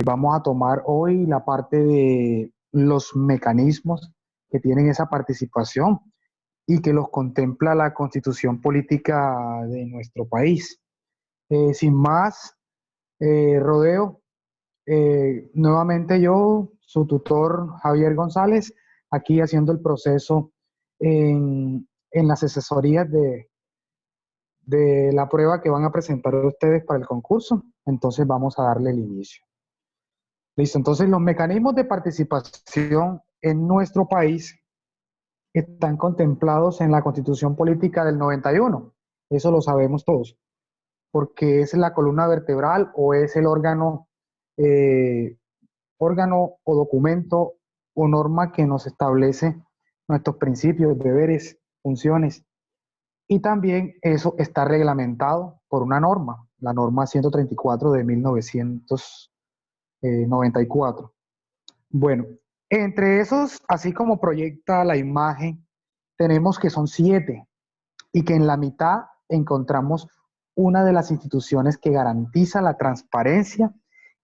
Vamos a tomar hoy la parte de los mecanismos que tienen esa participación y que los contempla la Constitución Política de nuestro país. Sin más rodeo, nuevamente yo, su tutor Javier González, aquí haciendo el proceso en las asesorías de la prueba que van a presentar ustedes para el concurso. Entonces vamos a darle el inicio. Listo, entonces los mecanismos de participación en nuestro país están contemplados en la Constitución Política del 91. Eso lo sabemos todos, porque es la columna vertebral o es el eh, órgano o documento o norma que nos establece nuestros principios, deberes, funciones. Y también eso está reglamentado por una norma, la norma 134 de 1994. Bueno, entre esos, así como proyecta la imagen, tenemos que son 7 y que en la mitad encontramos una de las instituciones que garantiza la transparencia,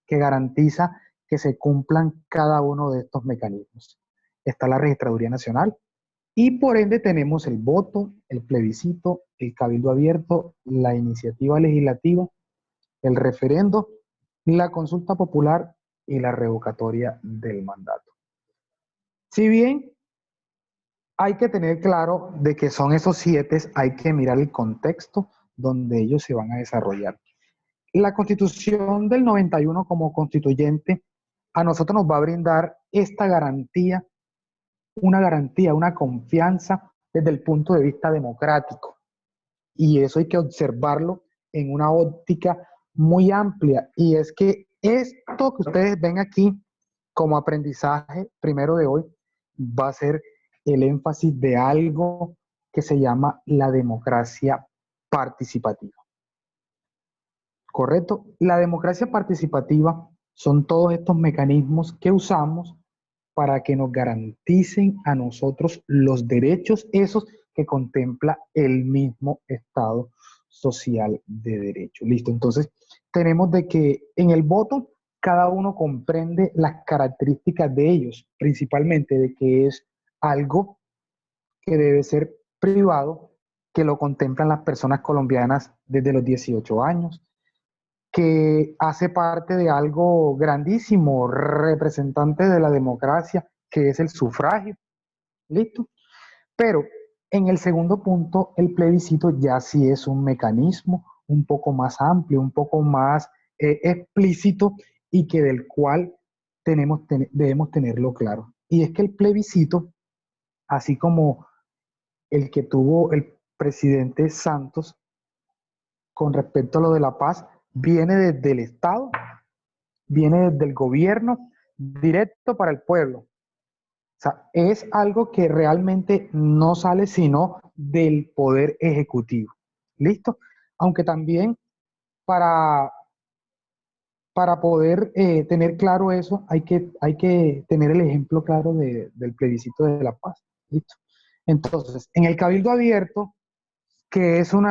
que garantiza que se cumplan cada uno de estos mecanismos. Está la Registraduría Nacional y por ende tenemos el voto, el plebiscito, el cabildo abierto, la iniciativa legislativa, el referendo, la consulta popular y la revocatoria del mandato. Si bien hay que tener claro de que son esos 7, hay que mirar el contexto donde ellos se van a desarrollar. La Constitución del 91 como constituyente a nosotros nos va a brindar esta garantía, una confianza desde el punto de vista democrático. Y eso hay que observarlo en una óptica muy amplia. Y es que esto que ustedes ven aquí como aprendizaje primero de hoy va a ser el énfasis de algo que se llama la democracia participativa. ¿Correcto? La democracia participativa son todos estos mecanismos que usamos para que nos garanticen a nosotros los derechos esos que contempla el mismo Estado social de derecho. Listo, entonces tenemos de que en el voto cada uno comprende las características de ellos, principalmente de que es algo que debe ser privado, que lo contemplan las personas colombianas desde los 18 años, que hace parte de algo grandísimo, representante de la democracia, que es el sufragio. ¿Listo? Pero en el segundo punto, el plebiscito ya sí es un mecanismo un poco más amplio, un poco más explícito y que del cual debemos tenerlo claro. Y es que el plebiscito, así como el que tuvo el presidente Santos con respecto a lo de la paz, viene desde el Estado, viene desde el gobierno directo para el pueblo. O sea, es algo que realmente no sale sino del poder ejecutivo. ¿Listo? Aunque también para, para poder tener claro eso, hay que tener el ejemplo claro del plebiscito de la paz. ¿Listo? Entonces, en el cabildo abierto, que es un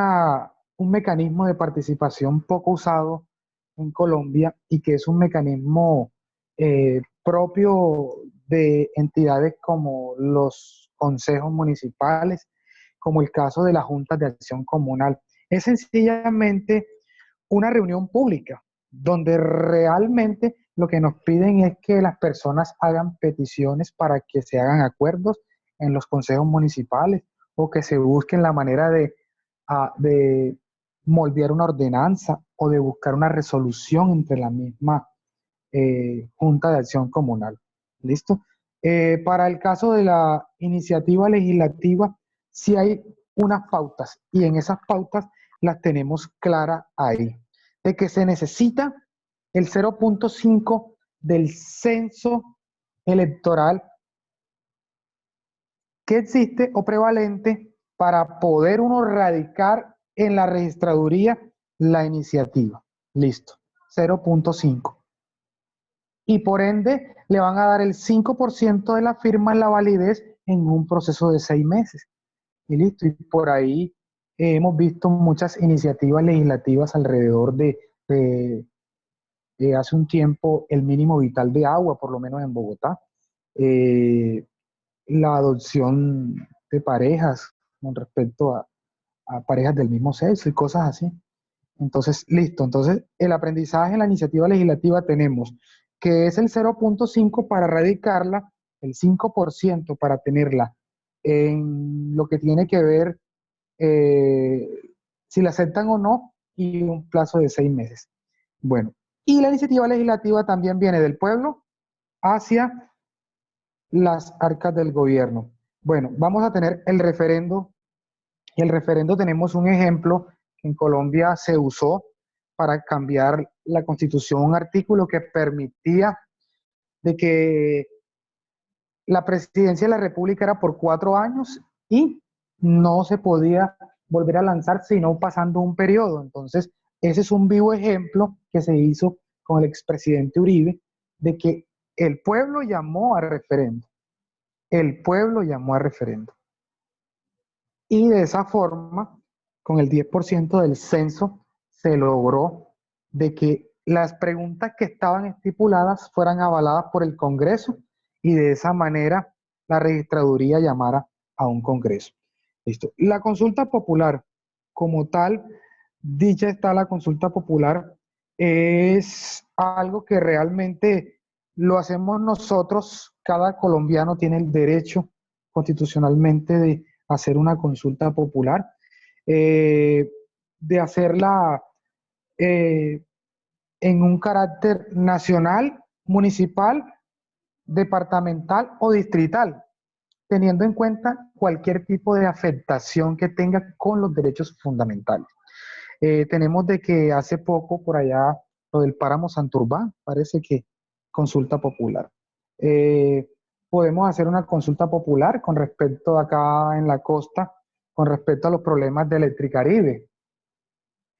mecanismo de participación poco usado en Colombia y que es un mecanismo propio de entidades como los consejos municipales, como el caso de las juntas de acción comunal. Es sencillamente una reunión pública donde realmente lo que nos piden es que las personas hagan peticiones para que se hagan acuerdos en los consejos municipales o que se busquen la manera de moldear una ordenanza o de buscar una resolución entre la misma Junta de Acción Comunal. ¿Listo? Para el caso de la iniciativa legislativa, sí hay unas pautas y en esas pautas las tenemos claras ahí, de que se necesita el 0.5 del censo electoral que existe o prevalente para poder uno radicar en la registraduría la iniciativa. Listo, 0.5. Y por ende le van a dar el 5% de la firma en la validez en un proceso de 6 meses. Y listo, y por ahí hemos visto muchas iniciativas legislativas alrededor de hace un tiempo el mínimo vital de agua, por lo menos en Bogotá, eh, la adopción de parejas con respecto a parejas del mismo sexo y cosas así. Entonces, listo. Entonces, el aprendizaje en la iniciativa legislativa tenemos que es el 0,5 para erradicarla, el 5% para tenerla en lo que tiene que ver eh, si la aceptan o no y un plazo de 6 meses. Bueno, y la iniciativa legislativa también viene del pueblo hacia las arcas del gobierno. Bueno, vamos a tener el referendo. Y el referendo tenemos un ejemplo que en Colombia se usó para cambiar la constitución, un artículo que permitía de que la presidencia de la República era por 4 años y no se podía volver a lanzar sino pasando un periodo. Entonces, ese es un vivo ejemplo que se hizo con el expresidente Uribe de que el pueblo llamó a referendo. El pueblo llamó a referendo. Y de esa forma, con el 10% del censo, se logró de que las preguntas que estaban estipuladas fueran avaladas por el Congreso y de esa manera la registraduría llamara a un Congreso. Listo. La consulta popular, como tal, dicha está la consulta popular, es algo que realmente lo hacemos nosotros. Cada colombiano tiene el derecho constitucionalmente de hacer una consulta popular, eh, de hacerla eh, en un carácter nacional, municipal, departamental o distrital, teniendo en cuenta cualquier tipo de afectación que tenga con los derechos fundamentales. Tenemos de que hace poco por allá lo del páramo Santurbán, parece que consulta popular. Eh, Podemos hacer una consulta popular con respecto acá en la costa, con respecto a los problemas de Electricaribe.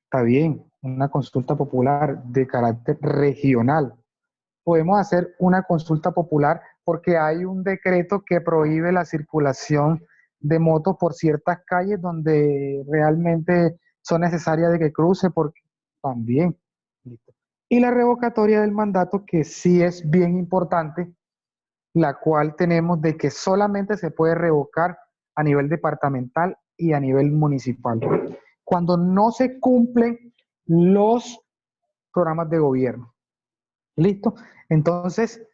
Está bien, una consulta popular de carácter regional. Podemos hacer una consulta popular porque hay un decreto que prohíbe la circulación de motos por ciertas calles donde realmente son necesarias de que cruce, porque también. Listo. Y la revocatoria del mandato, que sí es bien importante, la cual tenemos de que solamente se puede revocar a nivel departamental y a nivel municipal, cuando no se cumplen los programas de gobierno. ¿Listo? Entonces,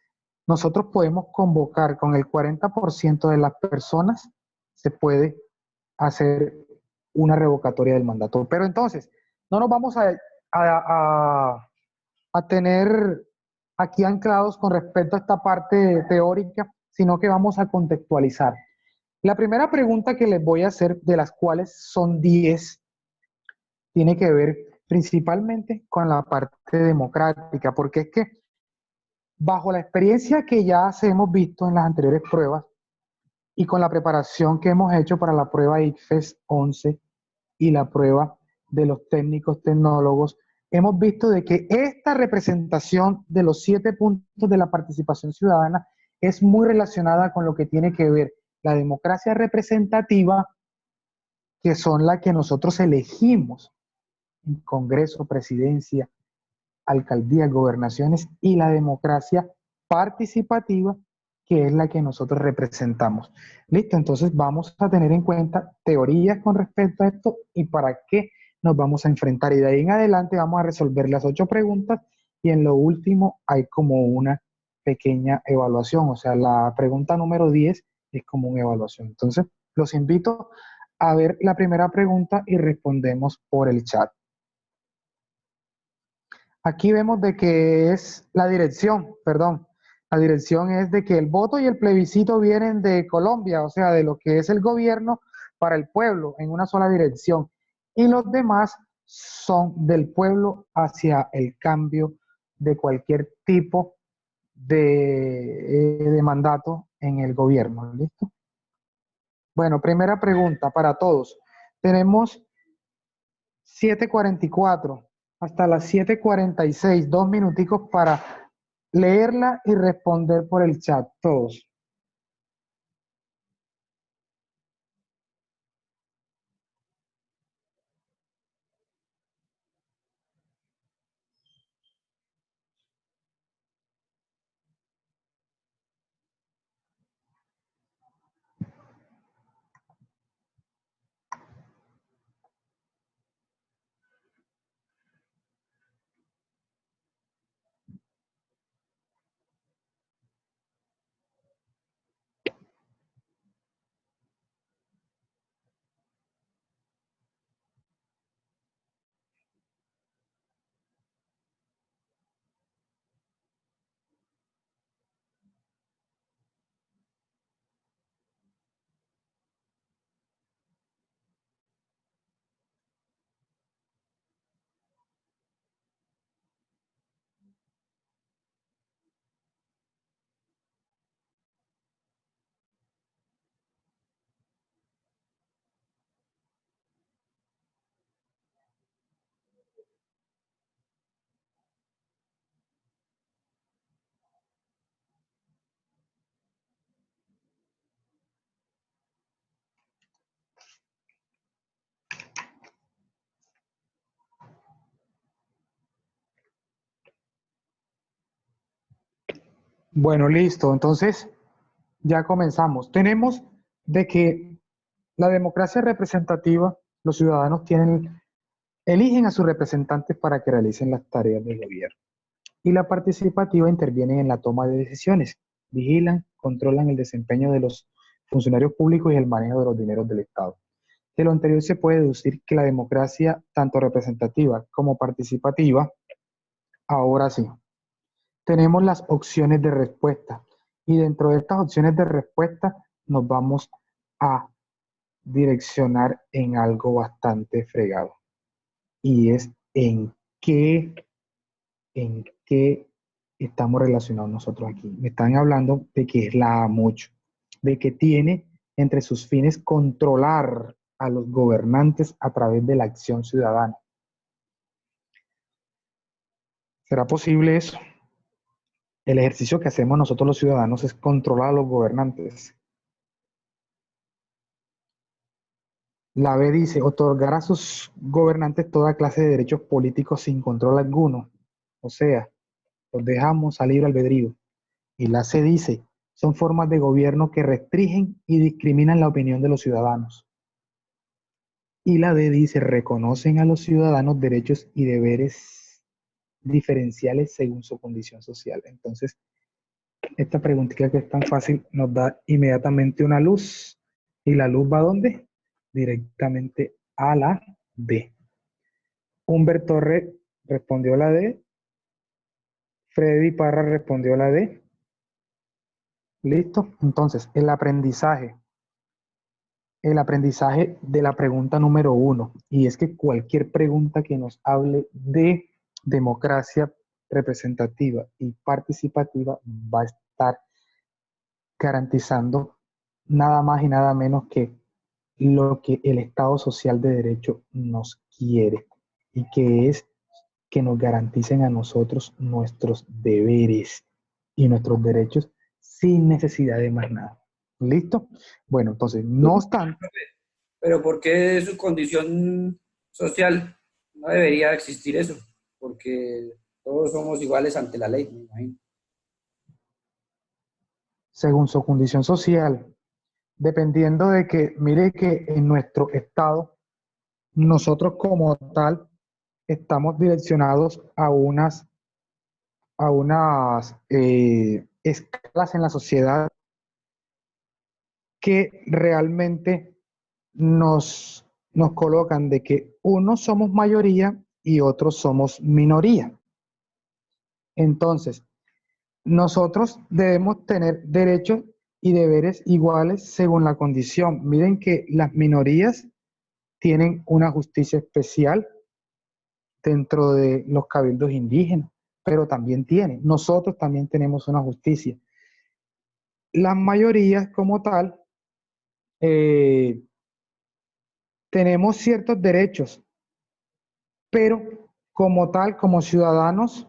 nosotros podemos convocar con el 40% de las personas, se puede hacer una revocatoria del mandato. Pero entonces, no nos vamos a tener aquí anclados con respecto a esta parte teórica, sino que vamos a contextualizar. La primera pregunta que les voy a hacer, de las cuales son 10, tiene que ver principalmente con la parte democrática, porque es que bajo la experiencia que ya hemos visto en las anteriores pruebas y con la preparación que hemos hecho para la prueba ICFES 11 y la prueba de los técnicos tecnólogos, hemos visto de que esta representación de los 7 puntos de la participación ciudadana es muy relacionada con lo que tiene que ver la democracia representativa, que son las que nosotros elegimos en Congreso, Presidencia, alcaldías, gobernaciones, y la democracia participativa, que es la que nosotros representamos. Listo, entonces vamos a tener en cuenta teorías con respecto a esto y para qué nos vamos a enfrentar. Y de ahí en adelante vamos a resolver las 8 preguntas y en lo último hay como una pequeña evaluación. O sea, la pregunta número 10 es como una evaluación. Entonces, los invito a ver la primera pregunta y respondemos por el chat. Aquí vemos de que es la dirección, perdón. La dirección es de que el voto y el plebiscito vienen de Colombia, o sea, de lo que es el gobierno para el pueblo en una sola dirección. Y los demás son del pueblo hacia el cambio de cualquier tipo de mandato en el gobierno. ¿Listo? Bueno, primera pregunta para todos. Tenemos 7:44 hasta las 7:46, 2 minuticos para leerla y responder por el chat, todos. Bueno, listo. Entonces, ya comenzamos. Tenemos de que la democracia representativa, los ciudadanos eligen a sus representantes para que realicen las tareas del gobierno. Y la participativa intervienen en la toma de decisiones, vigilan, controlan el desempeño de los funcionarios públicos y el manejo de los dineros del Estado. De lo anterior se puede deducir que la democracia, tanto representativa como participativa, ahora sí, tenemos las opciones de respuesta. Y dentro de estas opciones de respuesta nos vamos a direccionar en algo bastante fregado. Y es en qué estamos relacionados nosotros aquí. Me están hablando de que es la mucho, de que tiene entre sus fines controlar a los gobernantes a través de la acción ciudadana. ¿Será posible eso? El ejercicio que hacemos nosotros los ciudadanos es controlar a los gobernantes. La B dice, otorgar a sus gobernantes toda clase de derechos políticos sin control alguno. O sea, los dejamos a libre albedrío. Y la C dice, son formas de gobierno que restringen y discriminan la opinión de los ciudadanos. Y la D dice, reconocen a los ciudadanos derechos y deberes diferenciales según su condición social. Entonces, esta preguntita que es tan fácil nos da inmediatamente una luz. ¿Y la luz va a dónde? Directamente a la D. Humberto Torre respondió la D. Freddy Parra respondió la D. Listo. Entonces, el aprendizaje de la pregunta número 1, y es que cualquier pregunta que nos hable de democracia representativa y participativa va a estar garantizando nada más y nada menos que lo que el Estado Social de Derecho nos quiere, y que es que nos garanticen a nosotros nuestros deberes y nuestros derechos sin necesidad de más nada. ¿Listo? Bueno, entonces, no obstante, Pero ¿por qué su condición social no debería existir eso? Porque todos somos iguales ante la ley, me imagino. según su condición social, dependiendo de que, mire que en nuestro estado, nosotros como tal, estamos direccionados a unas escalas en la sociedad que realmente nos colocan de que unos somos mayoría y otros somos minoría. Entonces, nosotros debemos tener derechos y deberes iguales según la condición. Miren que las minorías tienen una justicia especial dentro de los cabildos indígenas, pero también nosotros también tenemos una justicia. Las mayorías como tal, eh, tenemos ciertos derechos, pero como tal, como ciudadanos,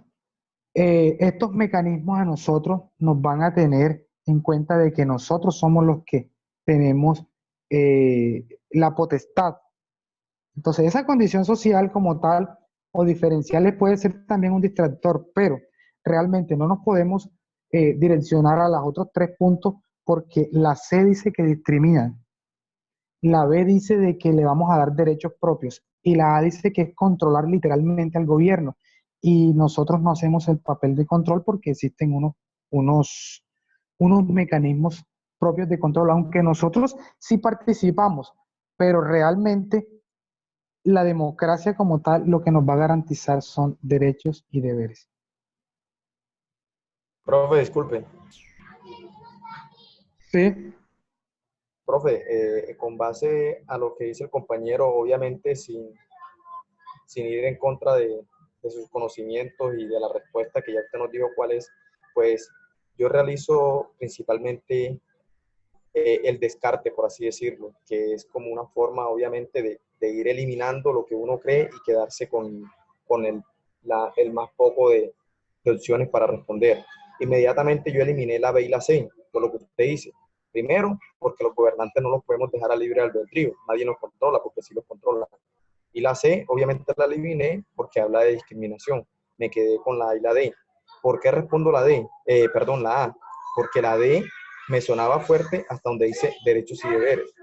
estos mecanismos a nosotros nos van a tener en cuenta de que nosotros somos los que tenemos la potestad. Entonces, esa condición social como tal o diferenciales puede ser también un distractor, pero realmente no nos podemos direccionar a los otros 3 puntos porque la C dice que discriminan, la B dice de que le vamos a dar derechos propios y la A dice que es controlar literalmente al gobierno. Y nosotros no hacemos el papel de control porque existen unos, unos mecanismos propios de control, aunque nosotros sí participamos, pero realmente la democracia como tal lo que nos va a garantizar son derechos y deberes. Profe, disculpe. Sí, Profe, con base a lo que dice el compañero, obviamente sin ir en contra de sus conocimientos y de la respuesta que ya usted nos dijo cuál es, pues yo realizo principalmente el descarte, por así decirlo, que es como una forma, obviamente, de ir eliminando lo que uno cree y quedarse con el más poco de opciones para responder. Inmediatamente yo eliminé la B y la C, por lo que usted dice. Primero, porque los gobernantes no los podemos dejar a libre albedrío, nadie nos controla, porque sí los controla. Y la C, obviamente la eliminé porque habla de discriminación. Me quedé con la A y la D. ¿Por qué respondo la D? Perdón, la A. Porque la D me sonaba fuerte hasta donde dice derechos y deberes.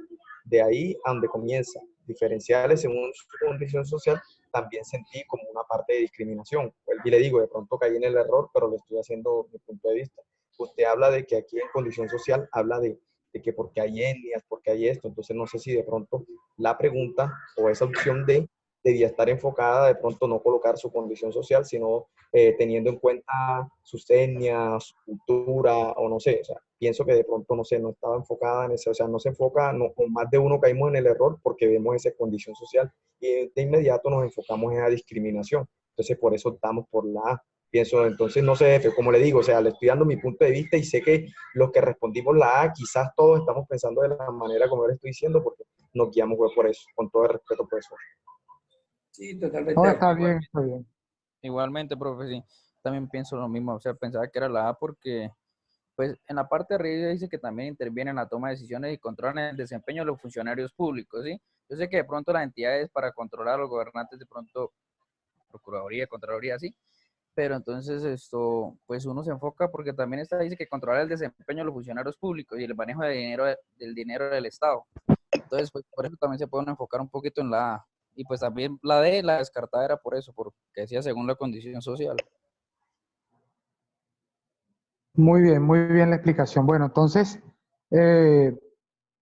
De ahí a donde comienza, diferenciales según su condición social, también sentí como una parte de discriminación. Y le digo, de pronto caí en el error, pero lo estoy haciendo mi punto de vista. Usted habla de que aquí en condición social habla de que porque hay etnias, porque hay esto, entonces no sé si de pronto la pregunta o esa opción D debía estar enfocada, de pronto no colocar su condición social, sino teniendo en cuenta sus etnias, su cultura, o no sé, o sea, pienso que de pronto, no sé, no estaba enfocada en eso, o sea, no se enfoca, no, o más de uno caímos en el error porque vemos esa condición social y de inmediato nos enfocamos en la discriminación. Entonces, por eso optamos por la A. Pienso, entonces, no sé, como le digo, o sea, le estoy dando mi punto de vista y sé que los que respondimos la A, quizás todos estamos pensando de la manera como yo le estoy diciendo, porque nos guiamos fue por eso, con todo el respeto por eso. Sí, totalmente No, de está acuerdo. bien, está bien. Igualmente, profe, sí, también pienso lo mismo, o sea, pensaba que era la A porque, pues, en la parte de arriba dice que también interviene en la toma de decisiones y controlan el desempeño de los funcionarios públicos, ¿sí? Yo sé que de pronto las entidades para controlar a los gobernantes, de pronto, Procuraduría, Contraloría, sí, pero entonces esto, pues uno se enfoca porque también está, dice que controlar el desempeño de los funcionarios públicos y el manejo de dinero, del dinero del Estado. Entonces, pues por eso también se puede uno enfocar un poquito en la A. Y pues también la D, la descartada era por eso, porque decía según la condición social. Muy bien la explicación. Bueno, entonces, eh,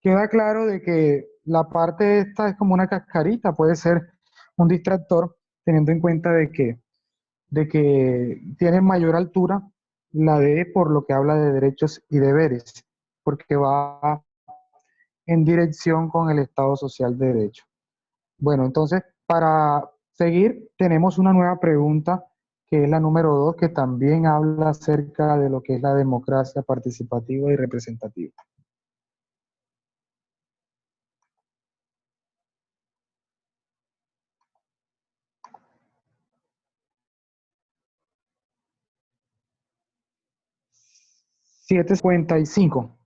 queda claro de que la parte esta es como una cascarita, puede ser un distractor, teniendo en cuenta de que tiene mayor altura la D por lo que habla de derechos y deberes, porque va en dirección con el Estado Social de Derecho. Bueno, entonces, para seguir, tenemos una nueva pregunta, que es la número 2, que también habla acerca de lo que es la democracia participativa y representativa. Siete cincuenta y cinco.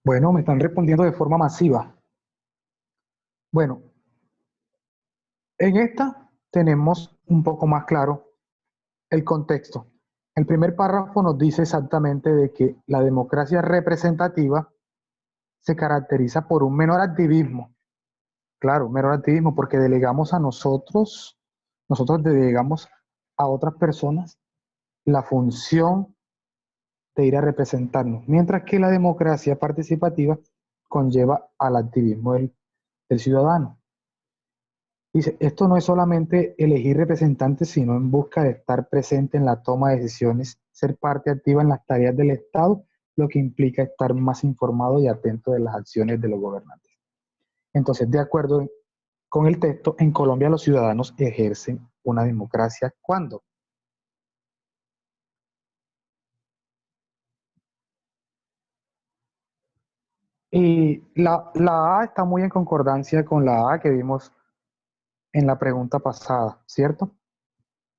Bueno, me están respondiendo de forma masiva. Bueno, en esta tenemos un poco más claro el contexto. El primer párrafo nos dice exactamente de que la democracia representativa se caracteriza por un menor activismo. Claro, un menor activismo porque delegamos a nosotros delegamos a otras personas la función de ir a representarnos, mientras que la democracia participativa conlleva al activismo del ciudadano. Dice, esto no es solamente elegir representantes, sino en busca de estar presente en la toma de decisiones, ser parte activa en las tareas del Estado, lo que implica estar más informado y atento de las acciones de los gobernantes. Entonces, de acuerdo con el texto, en Colombia los ciudadanos ejercen una democracia ¿cuándo? Y la A está muy en concordancia con la A que vimos en la pregunta pasada, ¿cierto?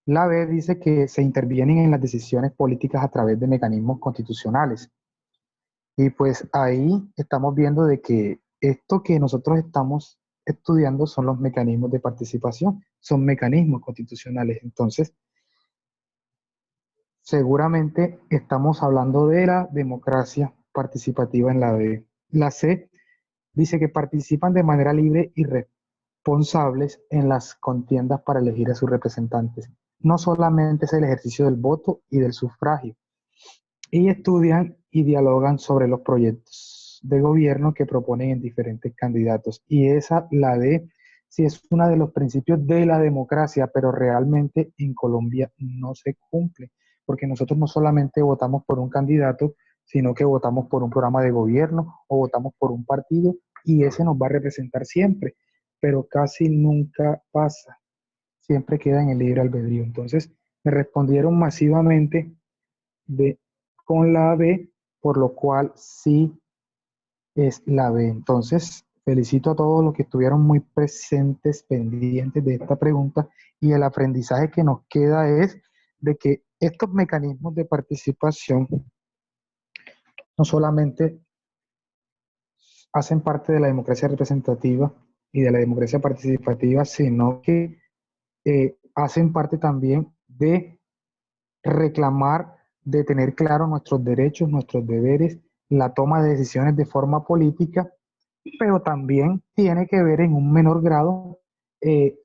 La B dice que se intervienen en las decisiones políticas a través de mecanismos constitucionales. Y pues ahí estamos viendo de que esto que nosotros estamos estudiando son los mecanismos de participación, son mecanismos constitucionales. Entonces, seguramente estamos hablando de la democracia participativa en la B. La C dice que participan de manera libre y responsables en las contiendas para elegir a sus representantes. No solamente es el ejercicio del voto y del sufragio, y estudian y dialogan sobre los proyectos de gobierno que proponen en diferentes candidatos. Y esa, la D, sí es uno de los principios de la democracia, pero realmente en Colombia no se cumple, porque nosotros no solamente votamos por un candidato, sino que votamos por un programa de gobierno o votamos por un partido y ese nos va a representar siempre, pero casi nunca pasa, siempre queda en el libre albedrío. Entonces, me respondieron masivamente de, con la B, por lo cual sí es la B. Entonces, felicito a todos los que estuvieron muy presentes, pendientes de esta pregunta y el aprendizaje que nos queda es de que estos mecanismos de participación no solamente hacen parte de la democracia representativa y de la democracia participativa, sino que hacen parte también de reclamar, de tener claro nuestros derechos, nuestros deberes, la toma de decisiones de forma política, pero también tiene que ver en un menor grado el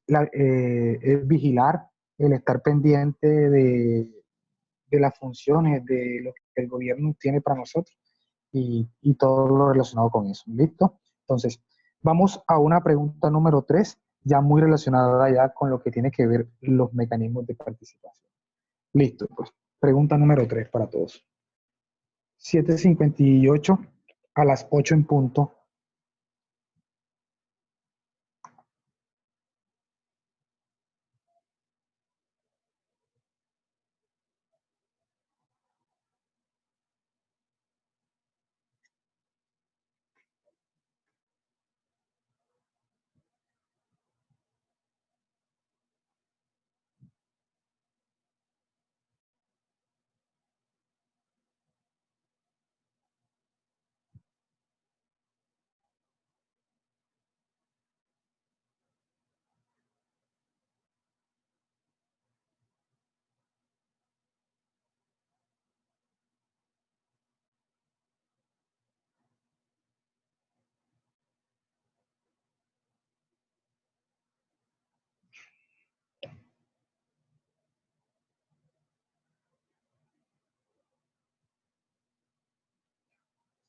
vigilar, el estar pendiente de las funciones, de lo que el gobierno tiene para nosotros y todo lo relacionado con eso. ¿Listo? Entonces, vamos a una pregunta número 3, ya muy relacionada ya con lo que tiene que ver los mecanismos de participación. Listo, pues. Pregunta número 3 para todos. 7:58 a las 8 en punto.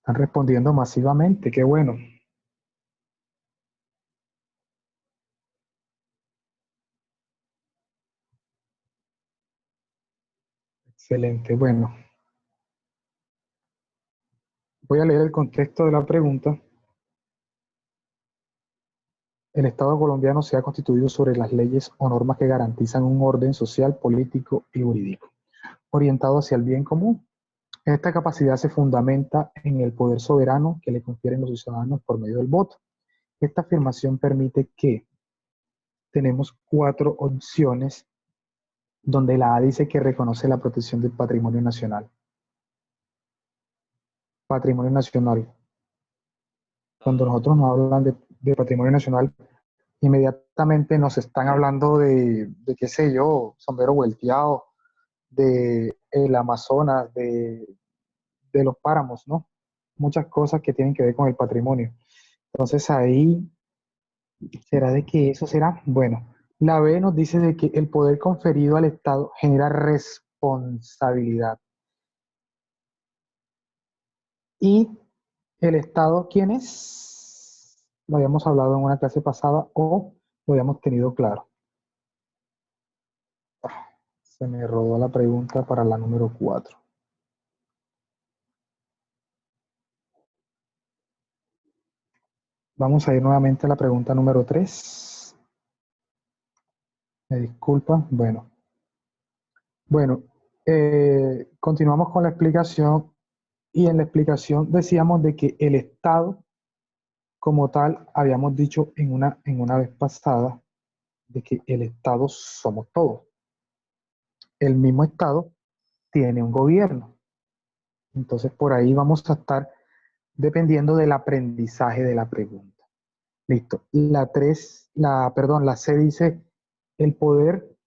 Están respondiendo masivamente, qué bueno. Excelente, bueno. Voy a leer el contexto de la pregunta. El Estado colombiano se ha constituido sobre las leyes o normas que garantizan un orden social, político y jurídico, orientado hacia el bien común. Esta capacidad se fundamenta en el poder soberano que le confieren los ciudadanos por medio del voto. Esta afirmación permite que tenemos 4 opciones donde la A dice que reconoce la protección del patrimonio nacional. Patrimonio nacional. Cuando nosotros nos hablan de patrimonio nacional, inmediatamente nos están hablando de qué sé yo, sombrero volteado, de el Amazonas, de los páramos, ¿no? Muchas cosas que tienen que ver con el patrimonio. Entonces ahí, ¿será de que eso será? Bueno, la B nos dice de que el poder conferido al Estado genera responsabilidad. Y el Estado, ¿quién es? Lo habíamos hablado en una clase pasada o lo habíamos tenido claro. Se me rodó la pregunta para la número 4. Vamos a ir nuevamente a la pregunta número 3. Me disculpa. Bueno, continuamos con la explicación y en la explicación decíamos de que el Estado como tal, habíamos dicho en una vez pasada de que el Estado somos todos. El mismo Estado tiene un gobierno. Entonces, por ahí vamos a estar dependiendo del aprendizaje de la pregunta. Listo. La C dice, el poder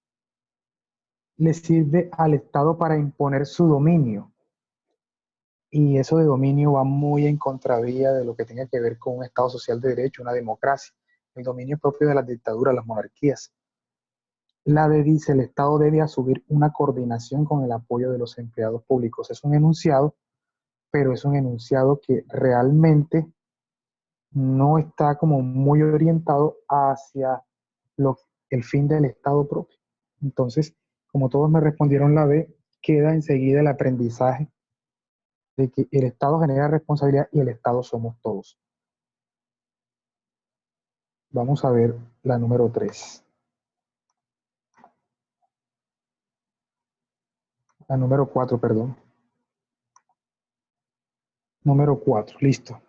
le sirve al Estado para imponer su dominio. Y eso de dominio va muy en contravía de lo que tenga que ver con un Estado social de derecho, una democracia. El dominio es propio de las dictaduras, las monarquías. La D dice, el Estado debe asumir una coordinación con el apoyo de los empleados públicos. Es un enunciado, pero es un enunciado que realmente no está como muy orientado hacia el fin del Estado propio. Entonces, como todos me respondieron la B, queda enseguida el aprendizaje de que el Estado genera responsabilidad y el Estado somos todos. Vamos a ver la número 3. La número 4, perdón. Número 4, listo.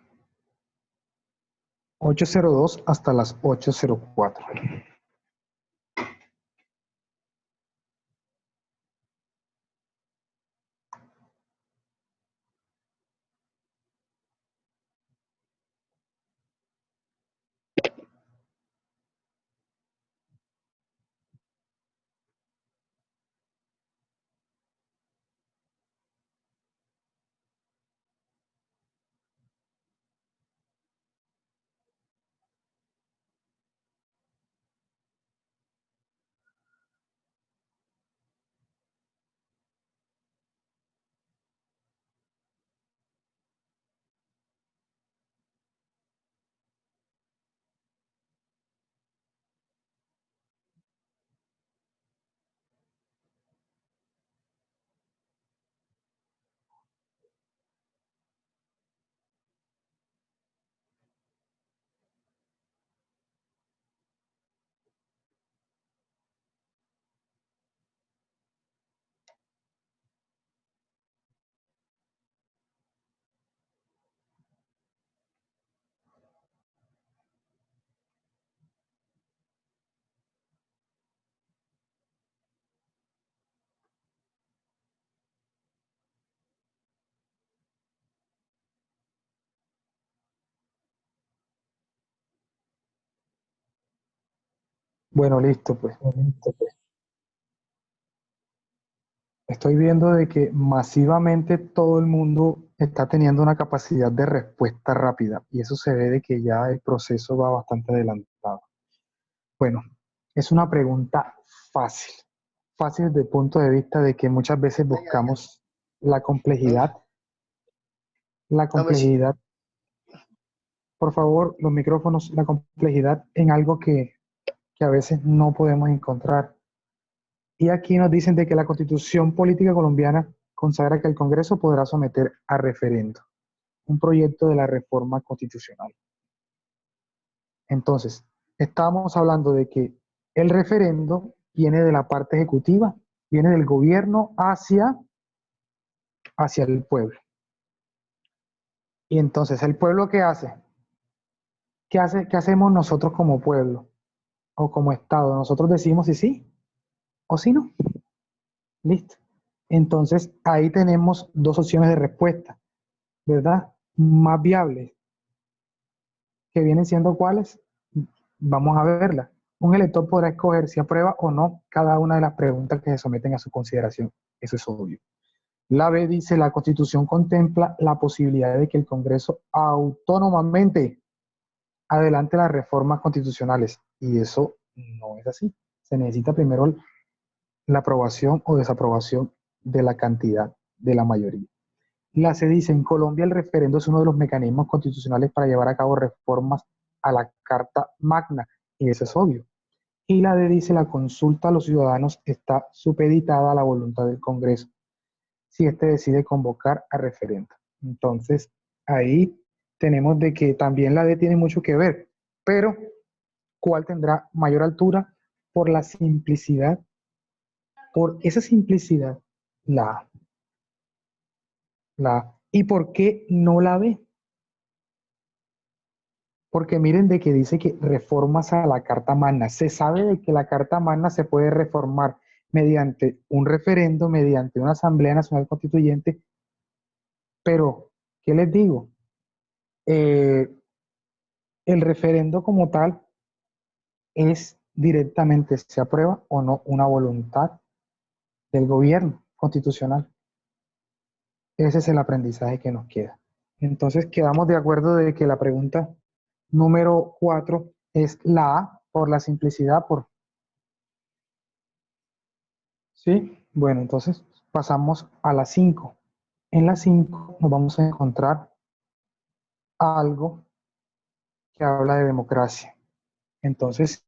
8:02 hasta las 8:04. Bueno, listo, pues. Estoy viendo de que masivamente todo el mundo está teniendo una capacidad de respuesta rápida y eso se ve de que ya el proceso va bastante adelantado. Bueno, es una pregunta fácil, fácil desde el punto de vista de que muchas veces buscamos la complejidad, la complejidad, por favor, los micrófonos, la complejidad en algo que a veces no podemos encontrar. Y aquí nos dicen de que la Constitución Política Colombiana consagra que el Congreso podrá someter a referendo un proyecto de la reforma constitucional. Entonces, estábamos hablando de que el referendo viene de la parte ejecutiva, viene del gobierno hacia el pueblo. Y entonces, ¿el pueblo qué hace? ¿Qué hacemos nosotros como pueblo o como Estado? Nosotros decimos si sí o si no. Listo. Entonces, ahí tenemos dos opciones de respuesta, ¿verdad? Más viables, que vienen siendo cuáles. Vamos a verla. Un elector podrá escoger si aprueba o no cada una de las preguntas que se someten a su consideración. Eso es obvio. La B dice, la Constitución contempla la posibilidad de que el Congreso autónomamente adelante las reformas constitucionales. Y eso no es así. Se necesita primero la aprobación o desaprobación de la cantidad de la mayoría. La C dice, en Colombia el referendo es uno de los mecanismos constitucionales para llevar a cabo reformas a la Carta Magna. Y eso es obvio. Y la D dice, la consulta a los ciudadanos está supeditada a la voluntad del Congreso si éste decide convocar a referendo. Entonces, ahí tenemos de que también la D tiene mucho que ver, pero ¿cuál tendrá mayor altura? Por la simplicidad, por esa simplicidad, la A. ¿Y por qué no la B? Porque miren de que dice que reformas a la Carta Magna. Se sabe de que la Carta Magna se puede reformar mediante un referendo, mediante una Asamblea Nacional Constituyente, pero, ¿qué les digo? Eh, el referendo como tal es directamente, se aprueba o no, una voluntad del gobierno constitucional. Ese es el aprendizaje que nos queda. Entonces, quedamos de acuerdo de que la pregunta número 4 es la A, por la simplicidad, por... ¿Sí? Bueno, entonces pasamos a la 5. En la 5 nos vamos a encontrar algo que habla de democracia. Entonces,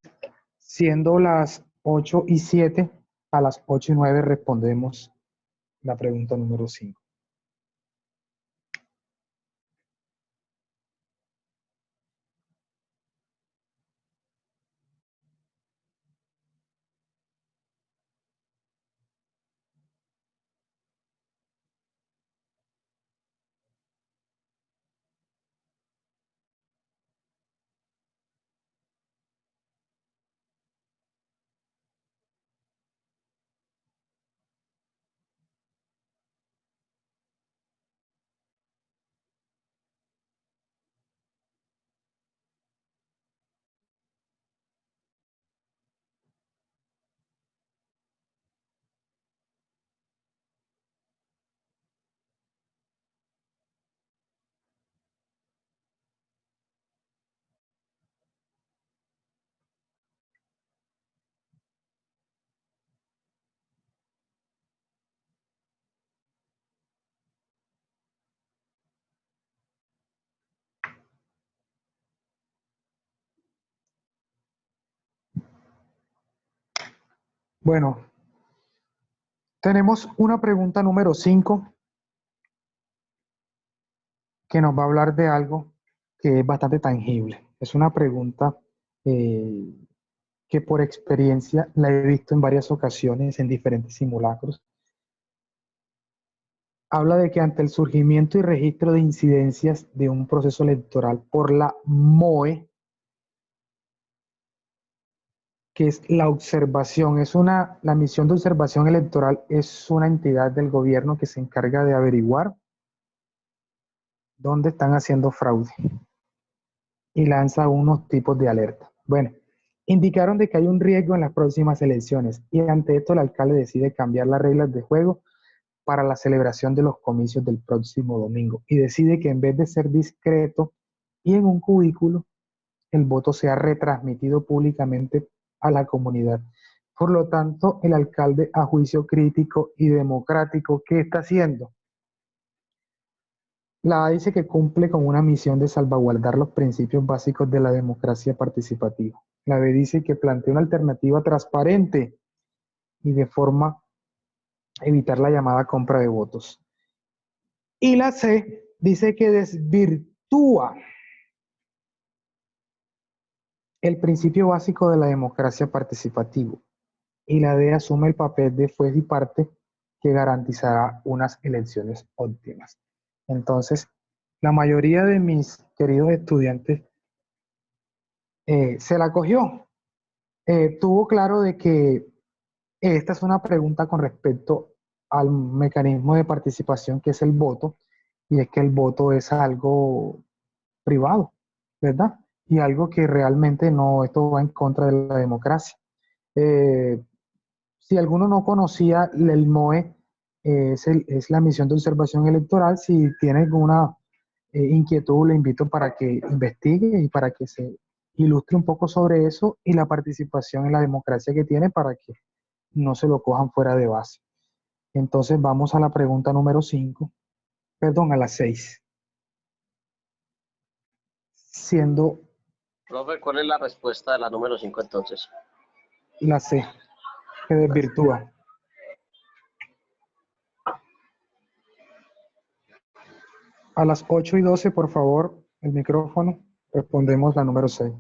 siendo las 8:07, a las 8:09 respondemos la pregunta número 5. Bueno, tenemos una pregunta número 5 que nos va a hablar de algo que es bastante tangible. Es una pregunta eh, que por experiencia la he visto en varias ocasiones en diferentes simulacros. Habla de que ante el surgimiento y registro de incidencias de un proceso electoral por la MOE, que es la observación, la misión de observación electoral es una entidad del gobierno que se encarga de averiguar dónde están haciendo fraude y lanza unos tipos de alerta. Bueno, indicaron de que hay un riesgo en las próximas elecciones y ante esto el alcalde decide cambiar las reglas de juego para la celebración de los comicios del próximo domingo y decide que en vez de ser discreto y en un cubículo, el voto sea retransmitido públicamente a la comunidad. Por lo tanto, el alcalde, a juicio crítico y democrático, ¿qué está haciendo? La A dice que cumple con una misión de salvaguardar los principios básicos de la democracia participativa. La B dice que plantea una alternativa transparente y de forma evitar la llamada compra de votos. Y la C dice que desvirtúa el principio básico de la democracia participativa. Y la D asume el papel de juez y parte que garantizará unas elecciones óptimas. Entonces, la mayoría de mis queridos estudiantes se la cogió. Tuvo claro de que esta es una pregunta con respecto al mecanismo de participación que es el voto, y es que el voto es algo privado, ¿verdad? Y algo que realmente no, esto va en contra de la democracia. Eh, si alguno no conocía el MOE, es la misión de observación electoral. Si tiene alguna inquietud, le invito para que investigue y para que se ilustre un poco sobre eso y la participación en la democracia que tiene para que no se lo cojan fuera de base. Entonces vamos a la pregunta número 5, perdón, a la 6, siendo Profe, ¿cuál es la respuesta de la número 5 entonces? la C, que desvirtúa. A las 8:12, por favor, el micrófono, respondemos la número 6.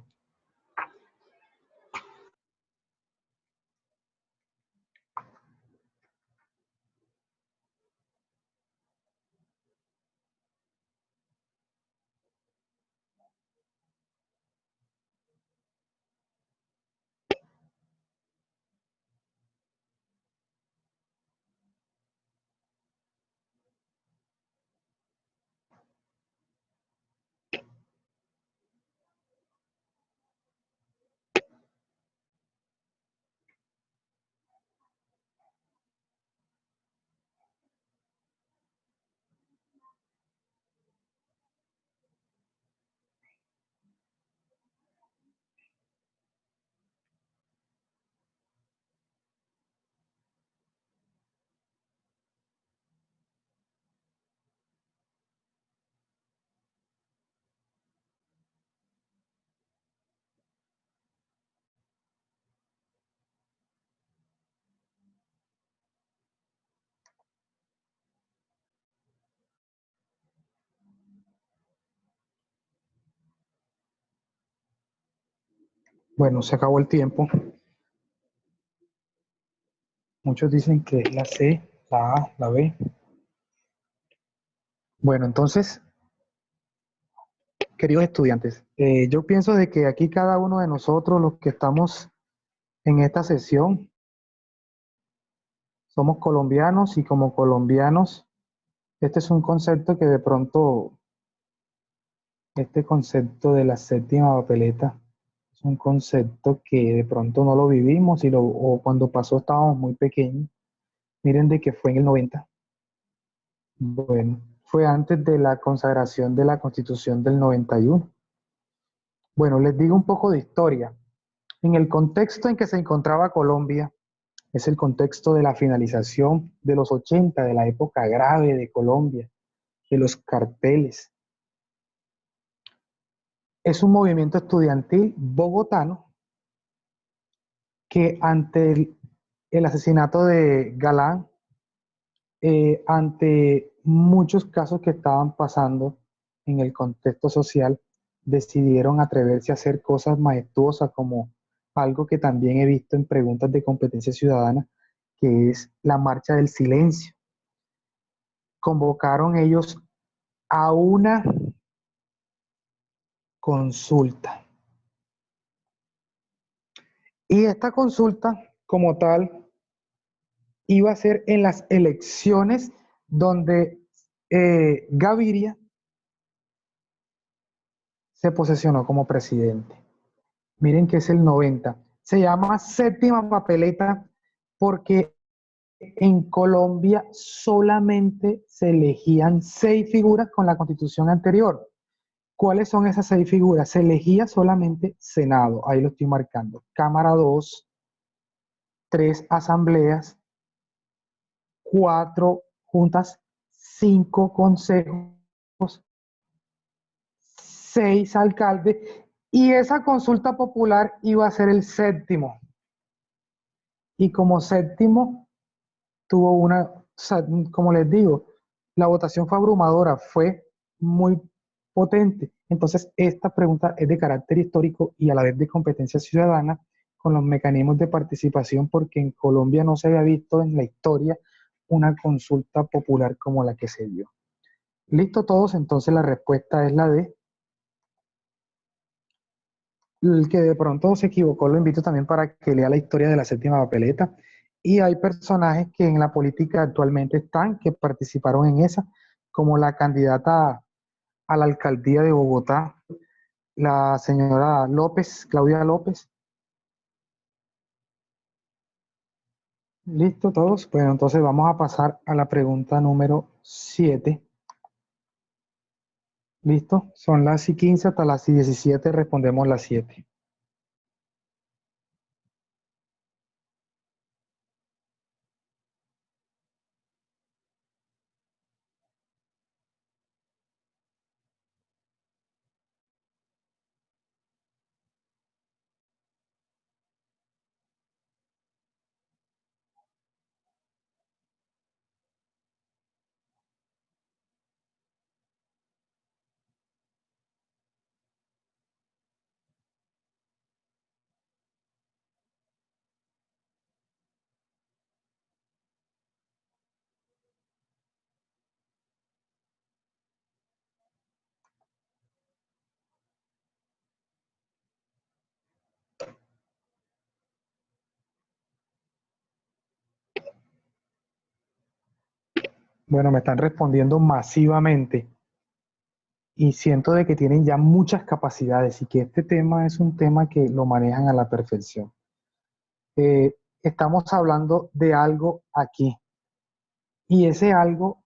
Bueno, se acabó el tiempo. Muchos dicen que es la C, la A, la B. Bueno, entonces, queridos estudiantes, yo pienso de que aquí cada uno de nosotros, los que estamos en esta sesión, somos colombianos y como colombianos, este es un concepto que de pronto, este concepto de la séptima papeleta, es un concepto que de pronto no lo vivimos o cuando pasó estábamos muy pequeños. Miren de que fue en el 90. Bueno, fue antes de la consagración de la Constitución del 91. Bueno, les digo un poco de historia. En el contexto en que se encontraba Colombia, es el contexto de la finalización de los 80, de la época grave de Colombia, de los carteles. Es un movimiento estudiantil bogotano que ante el asesinato de Galán, ante muchos casos que estaban pasando en el contexto social, decidieron atreverse a hacer cosas majestuosas como algo que también he visto en preguntas de competencia ciudadana, que es la marcha del silencio. Convocaron ellos a una consulta. Y esta consulta, como tal, iba a ser en las elecciones donde Gaviria se posesionó como presidente. Miren que es el 90. Se llama séptima papeleta porque en Colombia solamente se elegían 6 figuras con la constitución anterior. ¿Cuáles son esas 6 figuras? Se elegía solamente Senado, ahí lo estoy marcando. Cámara 2, 3 asambleas, 4 juntas, 5 consejos, 6 alcaldes, y esa consulta popular iba a ser el séptimo. Y como séptimo tuvo como les digo, la votación fue abrumadora, fue muy potente. Entonces, esta pregunta es de carácter histórico y a la vez de competencia ciudadana con los mecanismos de participación, porque en Colombia no se había visto en la historia una consulta popular como la que se dio. ¿Listo todos? Entonces la respuesta es la D. El que de pronto se equivocó lo invito también para que lea la historia de la séptima papeleta. Y hay personajes que en la política actualmente están, que participaron en esa, como la candidata a la alcaldía de Bogotá, la señora López, Claudia López. ¿Listo todos? Bueno, entonces vamos a pasar a la pregunta número 7. ¿Listo? Son las 15 hasta las 17, respondemos las 7. Bueno, me están respondiendo masivamente y siento de que tienen ya muchas capacidades y que este tema es un tema que lo manejan a la perfección. Estamos hablando de algo aquí y ese algo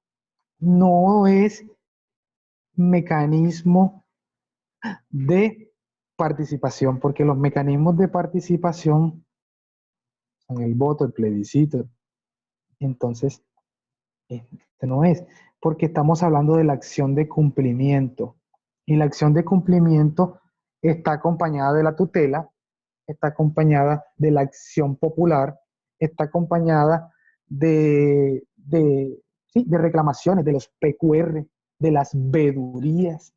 no es mecanismo de participación, porque los mecanismos de participación son el voto, el plebiscito. Entonces, este no es, porque estamos hablando de la acción de cumplimiento. Y la acción de cumplimiento está acompañada de la tutela, está acompañada de la acción popular, está acompañada sí, de reclamaciones, de los PQR, de las vedurías.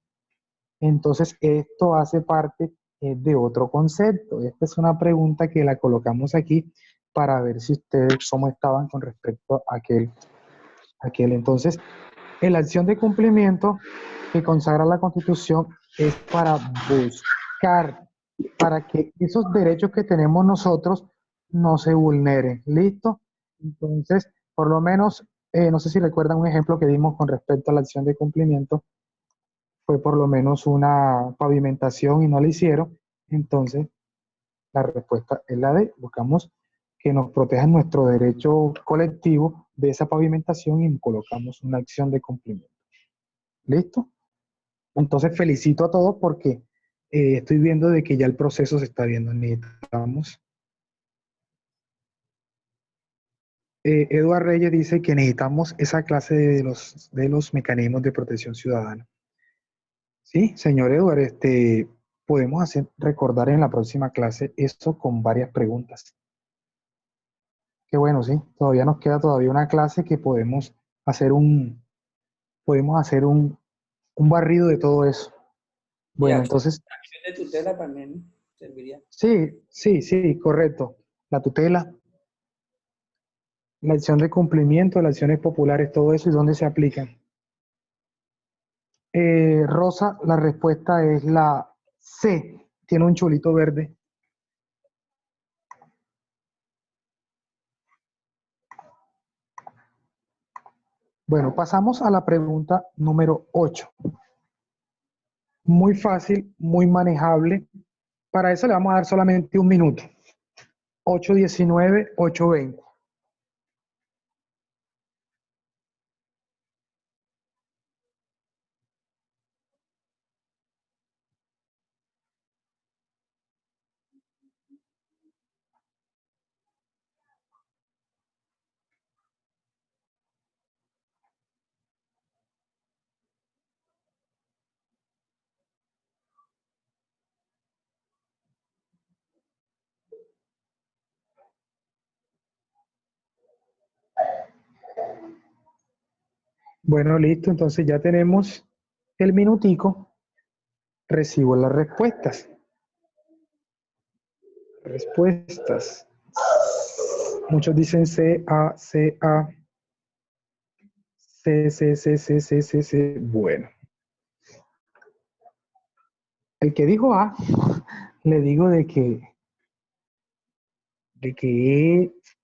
Entonces, esto hace parte es de otro concepto. Esta es una pregunta que la colocamos aquí para ver si ustedes cómo estaban con respecto a aquel. Entonces, la acción de cumplimiento que consagra la Constitución es para buscar, para que esos derechos que tenemos nosotros no se vulneren. ¿Listo? Entonces, por lo menos, no sé si recuerdan un ejemplo que dimos con respecto a la acción de cumplimiento, fue por lo menos una pavimentación y no la hicieron. Entonces, la respuesta es la D. Buscamos que nos protejan nuestro derecho colectivo de esa pavimentación y colocamos una acción de cumplimiento. ¿Listo? Entonces felicito a todos porque estoy viendo de que ya el proceso se está viendo. Necesitamos. Eduard Reyes dice que necesitamos esa clase de los mecanismos de protección ciudadana. Sí, señor Eduard, podemos recordar en la próxima clase esto con varias preguntas. Qué bueno, sí. Todavía nos queda todavía una clase que podemos hacer un barrido de todo eso. Y Bueno, acción entonces, de tutela también serviría. sí, correcto. La tutela, la acción de cumplimiento, las acciones populares, todo eso y dónde se aplican. Rosa, la respuesta es la C. Tiene un chulito verde. Bueno, pasamos a la pregunta número 8. Muy fácil, muy manejable. Para eso le vamos a dar solamente un minuto. 8:19, 8:20. Bueno, listo. Entonces ya tenemos el minutico. Recibo las respuestas. Respuestas. Muchos dicen C, A, C, A. C, C, C, C, C, C, C. Bueno. El que dijo A, le digo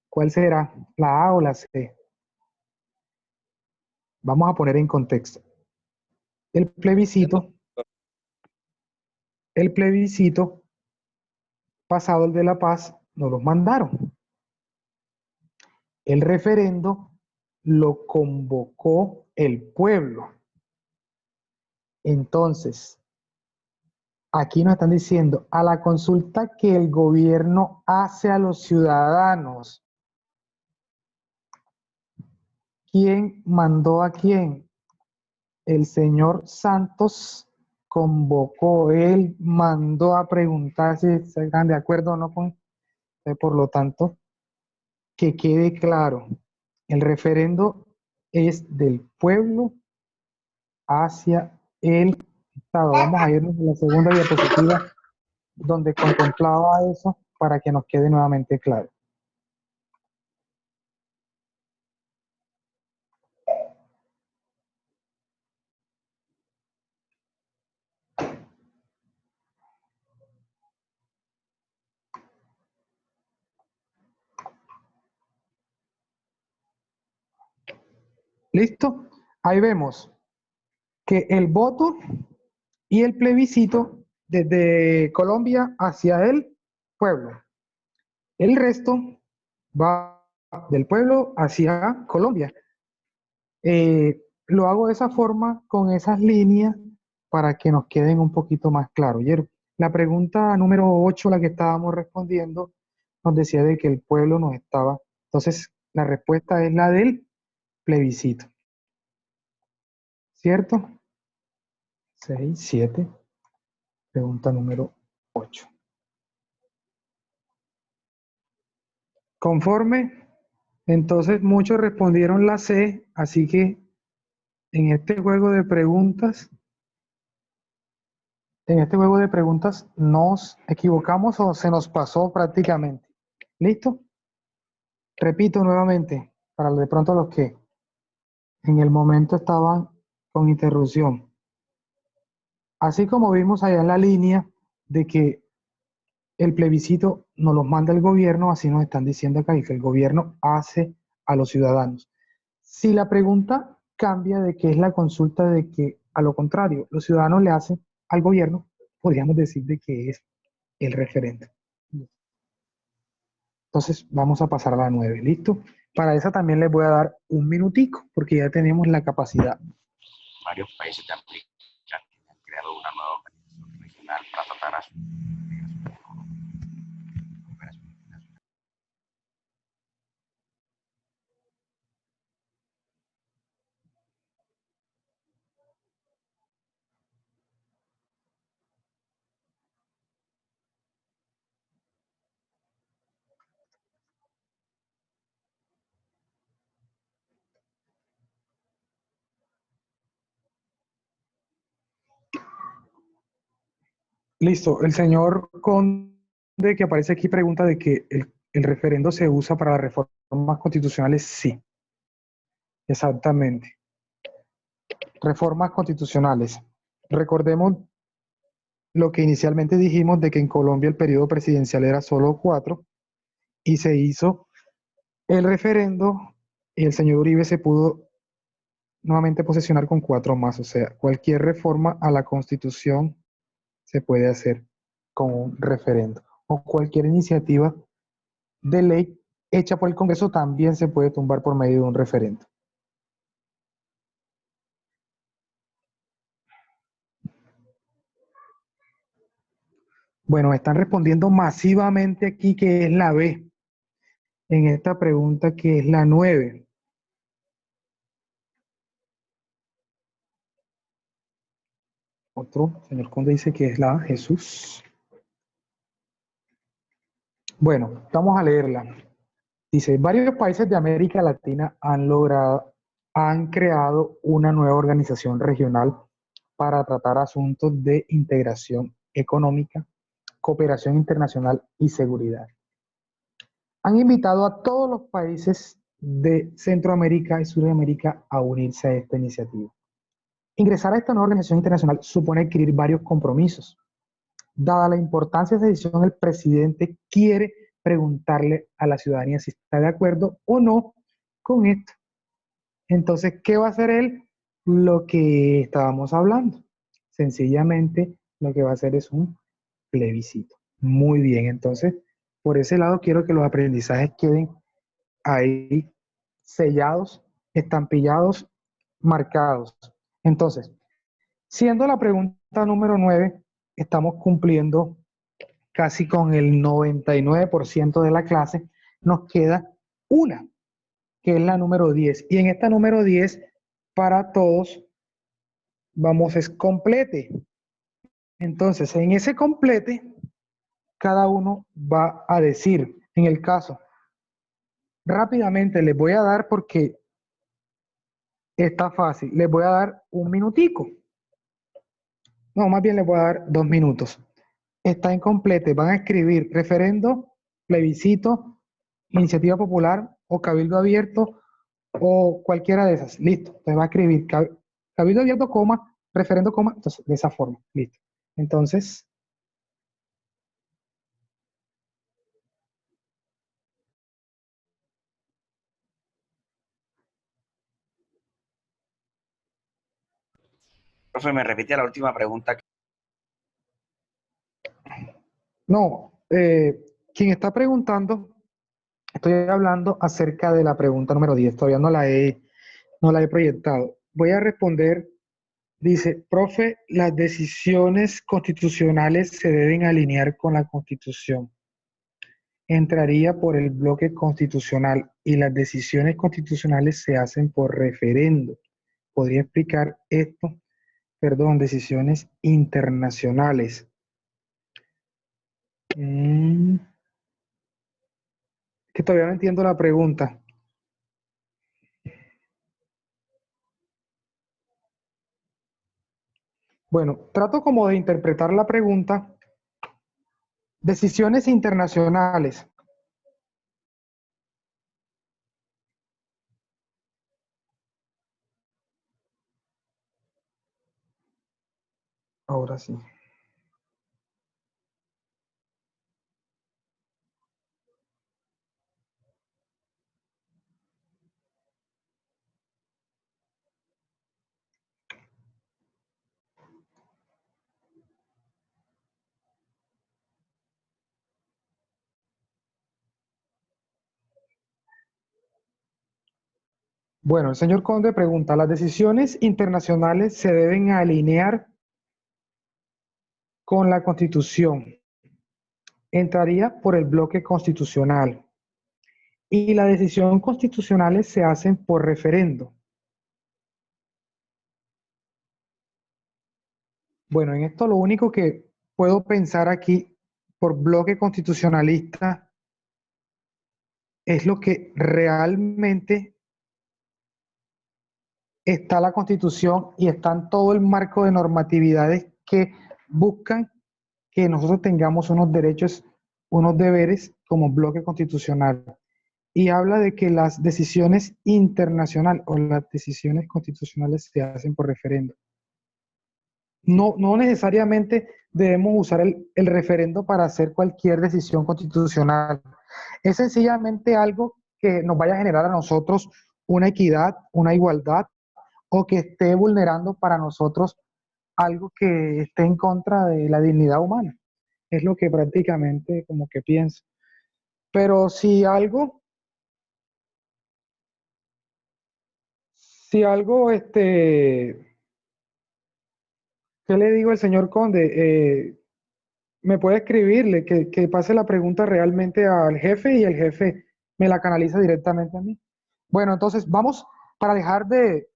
¿cuál será? ¿La A o la C? Vamos a poner en contexto. El plebiscito pasado, el de La Paz, nos los mandaron. El referendo lo convocó el pueblo. Entonces, aquí nos están diciendo, a la consulta que el gobierno hace a los ciudadanos, ¿quién mandó a quién? El señor Santos convocó, él mandó a preguntar si están de acuerdo o no con, por lo tanto, que quede claro, el referendo es del pueblo hacia el Estado. Vamos a irnos a la segunda diapositiva donde contemplaba eso para que nos quede nuevamente claro. ¿Listo? Ahí vemos que el voto y el plebiscito desde Colombia hacia el pueblo. El resto va del pueblo hacia Colombia. Lo hago de esa forma, con esas líneas, para que nos queden un poquito más claros. La pregunta número 8, la que estábamos respondiendo, nos decía de que el pueblo nos estaba. Entonces, la respuesta es la del plebiscito. ¿Cierto? 6, 7. Pregunta número 8. Conforme, entonces muchos respondieron la C, así que en este juego de preguntas En este juego de preguntas nos equivocamos o se nos pasó prácticamente. ¿Listo? Repito nuevamente, para de pronto los que en el momento estaban con interrupción. Así como vimos allá en la línea de que el plebiscito nos los manda el gobierno, así nos están diciendo acá y que el gobierno hace a los ciudadanos. Si la pregunta cambia de que es la consulta de que, a lo contrario, los ciudadanos le hacen al gobierno, podríamos decir de que es el referéndum. Entonces vamos a pasar a la 9, ¿listo? Para esa también les voy a dar un minutico, porque ya tenemos la capacidad. Varios países de América Latina han creado una nueva organización regional para tratar asuntos de integración económica, cooperación internacional. Listo, el señor Conde que aparece aquí pregunta de que el referendo se usa para las reformas constitucionales. Sí, exactamente. Reformas constitucionales. Recordemos lo que inicialmente dijimos de que en Colombia el periodo presidencial era solo 4 y se hizo el referendo y el señor Uribe se pudo nuevamente posesionar con 4 más. O sea, cualquier reforma a la Constitución se puede hacer con un referendo. O cualquier iniciativa de ley hecha por el Congreso también se puede tumbar por medio de un referendo. Bueno, están respondiendo masivamente aquí que es la B, en esta pregunta que es la 9. Otro, señor Conde dice que es la A, Jesús. Bueno, vamos a leerla. Dice, varios países de América Latina han creado una nueva organización regional para tratar asuntos de integración económica, cooperación internacional y seguridad. Han invitado a todos los países de Centroamérica y Sudamérica a unirse a esta iniciativa. Ingresar a esta nueva organización internacional supone adquirir varios compromisos. Dada la importancia de esa decisión, el presidente quiere preguntarle a la ciudadanía si está de acuerdo o no con esto. Entonces, ¿qué va a hacer él? Lo que estábamos hablando. Sencillamente, lo que va a hacer es un plebiscito. Muy bien, entonces, por ese lado quiero que los aprendizajes queden ahí sellados, estampillados, marcados. Entonces, siendo la pregunta número 9, estamos cumpliendo casi con el 99% de la clase. Nos queda una, que es la número 10. Y en esta número 10, para todos, vamos, es complete. Entonces, en ese complete, cada uno va a decir, en el caso, rápidamente les voy a dar porque está fácil, les voy a dar un minutico. No, más bien les voy a dar 2 minutos. Está incomplete, van a escribir referendo, plebiscito, iniciativa popular o cabildo abierto o cualquiera de esas. Listo. Entonces va a escribir cabildo abierto, coma, referendo, coma. Entonces, de esa forma. Listo. Entonces, Profe, me repite la última pregunta. no. Quien está preguntando, estoy hablando acerca de la pregunta número 10. Todavía no la he proyectado. Voy a responder. Dice, profe, las decisiones constitucionales se deben alinear con la Constitución. Entraría por el bloque constitucional y las decisiones constitucionales se hacen por referendo. ¿Podría explicar esto? Perdón, decisiones internacionales. Que todavía no entiendo la pregunta. Bueno, trato como de interpretar la pregunta. Decisiones internacionales. Ahora sí. Bueno, el señor Conde pregunta, ¿las decisiones internacionales se deben alinear con la Constitución? Entraría por el bloque constitucional. Y las decisiones constitucionales se hacen por referendo. Bueno, en esto lo único que puedo pensar aquí por bloque constitucionalista es lo que realmente está la Constitución y está en todo el marco de normatividades que buscan que nosotros tengamos unos derechos, unos deberes como bloque constitucional. Y habla de que las decisiones internacionales o las decisiones constitucionales se hacen por referendo. No necesariamente debemos usar el referendo para hacer cualquier decisión constitucional. Es sencillamente algo que nos vaya a generar a nosotros una equidad, una igualdad, o que esté vulnerando para nosotros algo que esté en contra de la dignidad humana. Es lo que prácticamente como que pienso. Pero ¿qué le digo al señor Conde? Me puede escribirle, que pase la pregunta realmente al jefe y el jefe me la canaliza directamente a mí. Bueno, entonces vamos, para dejar de